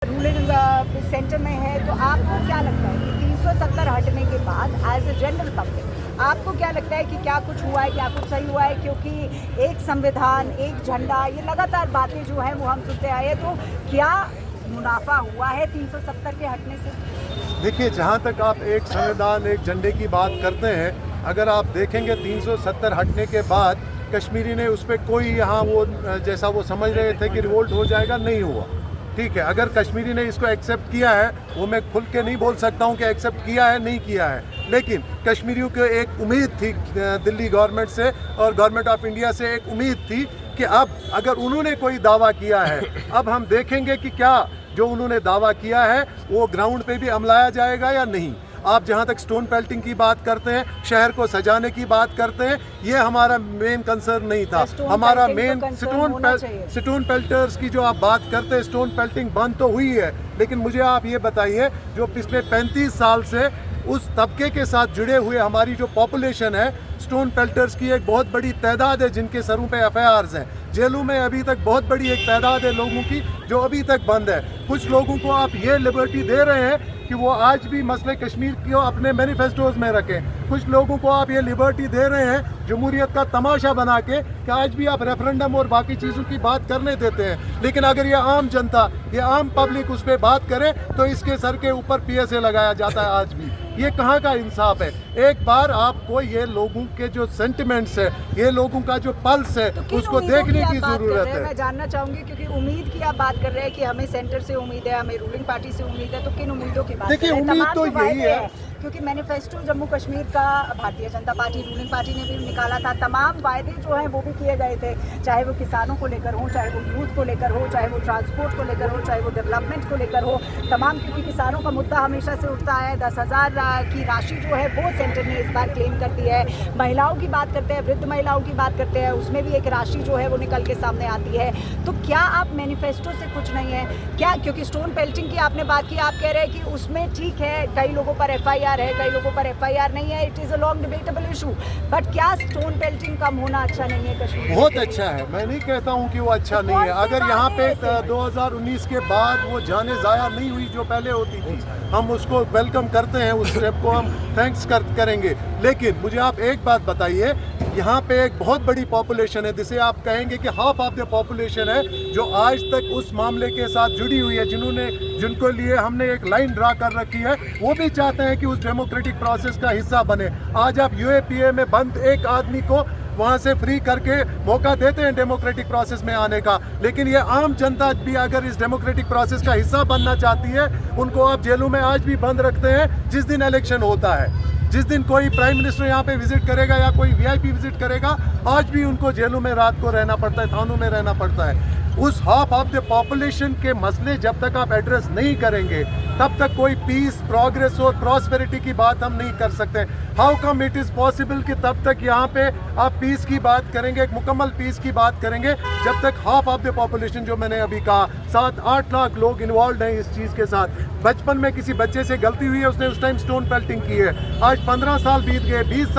Ruling centre में है, तो आपको क्या लगता है कि 370 हटने के बाद एज ए जनरल पब्लिक आपको क्या लगता है कि क्या कुछ हुआ है, क्या कुछ सही हुआ है? क्योंकि एक संविधान, एक झंडा, ये लगातार बातें जो हैं वो हम सुनते आए हैं, तो क्या मुनाफा हुआ है 370 के हटने से? देखिए, जहाँ तक आप एक संविधान, एक झंडे की बात करते हैं, अगर आप देखेंगे 370 हटने के बाद कश्मीरी ने उस पर कोई यहाँ वो जैसा वो समझ रहे थे कि रिवोल्ट हो जाएगा, नहीं हुआ। ठीक है, अगर कश्मीरी ने इसको एक्सेप्ट किया है, वो मैं खुल के नहीं बोल सकता हूँ कि एक्सेप्ट किया है नहीं किया है, लेकिन कश्मीरियों को एक उम्मीद थी दिल्ली गवर्नमेंट से और गवर्नमेंट ऑफ इंडिया से एक उम्मीद थी कि अब अगर उन्होंने कोई दावा किया है, अब हम देखेंगे कि क्या जो उन्होंने दावा किया है वो ग्राउंड पे भी अमलाया जाएगा या नहीं। आप जहां तक स्टोन पेल्टिंग की बात करते हैं, शहर को सजाने की बात करते हैं, ये हमारा मेन कंसर्न नहीं था। हमारा मेन स्टोन पेल्टर्स की जो आप बात करते हैं, स्टोन पेल्टिंग बंद तो हुई है, लेकिन मुझे आप ये बताइए जो पिछले 35 साल से उस तबके के साथ जुड़े हुए हमारी जो पॉपुलेशन है, स्टोन पेल्टर्स की एक बहुत बड़ी तादाद है जिनके सरों पे एफआईआर्स हैं। जेलों में अभी तक बहुत बड़ी एक तादाद है लोगों की जो अभी तक बंद है। कुछ लोगों को आप ये लिबर्टी दे रहे हैं कि वो आज भी मसले कश्मीर को अपने मैनिफेस्टोज में रखें। कुछ लोगों को आप ये लिबर्टी दे रहे हैं जमहूरियत का तमाशा बना के कि आज भी आप रेफरेंडम और बाकी चीज़ों की बात करने देते हैं। लेकिन अगर ये आम जनता, ये आम पब्लिक उस पर बात करे तो इसके सर के ऊपर पीएसए लगाया जाता है। आज भी ये कहाँ का इंसाफ है? एक बार आपको ये लोगों के जो सेंटिमेंट्स है, ये लोगों का जो पल्स है, तो उसको देखने की जरूरत है। मैं जानना चाहूंगी, क्योंकि उम्मीद की आप बात कर रहे हैं कि हमें सेंटर से उम्मीद है, हमें रूलिंग पार्टी से उम्मीद है, तो किन उम्मीदों की बात कर देखिए, रहे हैं? उम्मीद तो यही है क्योंकि मैनिफेस्टो जम्मू कश्मीर का Bharatiya Janata party, ruling party ने भी निकाला था। तमाम वायदे जो हैं वो भी किए गए थे, चाहे वो किसानों को लेकर हो, चाहे वो यूथ को लेकर हो, चाहे वो ट्रांसपोर्ट को लेकर हो, चाहे वो डेवलपमेंट को लेकर हो, तमाम। क्योंकि किसानों का मुद्दा हमेशा से उठता है। 10,000 की राशि जो है वो सेंटर ने इस बार क्लेम कर दी है। महिलाओं की बात करते हैं, वृद्ध महिलाओं की बात करते हैं, उसमें भी एक राशि जो है वो निकल के सामने आती है। तो क्या आप मैनिफेस्टो से कुछ नहीं है क्या? क्योंकि स्टोन पेल्टिंग की आपने बात की, आप कह रहे हैं कि उसमें ठीक है, कई लोगों पर एफआईआर है, कई लोगों पर एफआईआर नहीं है। It is a long debatable issue, but क्या स्टोन पेल्टिंग कम होना अच्छा नहीं है कश्मीर? बहुत अच्छा है, मैं नहीं कहता हूँ कि वो अच्छा नहीं है। अगर यहाँ पे 2019 के बाद वो जाने ज़ाया नहीं हुई जो पहले होती थी, हम उसको वेलकम करते हैं, उस स्टेप को हम थैंक्स करेंगे। लेकिन मुझे आप एक बात बताइए, यहाँ पे एक बहुत बड़ी पॉपुलेशन है जिसे आप कहेंगे कि हाफ ऑफ द पॉपुलेशन है जो आज तक उस मामले के साथ जुड़ी हुई है, जिनको लिए हमने एक लाइन ड्रा कर रखी है। वो भी चाहते हैं कि उस डेमोक्रेटिक प्रोसेस का हिस्सा बने। आज आप यूएपीए में बंद एक आदमी को वहाँ से फ्री करके मौका देते हैं डेमोक्रेटिक प्रोसेस में आने का, लेकिन ये आम जनता भी अगर इस डेमोक्रेटिक प्रोसेस का हिस्सा बनना चाहती है, उनको आप जेलों में आज भी बंद रखते हैं। जिस दिन इलेक्शन होता है, जिस दिन कोई प्राइम मिनिस्टर यहाँ पे विजिट करेगा या कोई वीआईपी विजिट करेगा, आज भी उनको जेलों में रात को रहना पड़ता है, थानों में रहना पड़ता है। उस हाफ ऑफ द पॉपुलेशन के मसले जब तक आप एड्रेस नहीं करेंगे, तब तक कोई पीस, प्रोग्रेस और प्रॉस्पेरिटी की बात हम नहीं कर सकते। How come it is possible कि तब तक यहाँ पे आप पीस की बात करेंगे, एक मुकम्मल पीस की बात करेंगे, जब तक हाफ ऑफ द पॉपुलेशन, जो मैंने अभी कहा, 7-8 लाख लोग इन्वॉल्व हैं इस चीज़ के साथ। बचपन में किसी बच्चे से गलती हुई है, उसने उस टाइम स्टोन पेल्टिंग की है, आज 15 साल बीत गए, 20 साल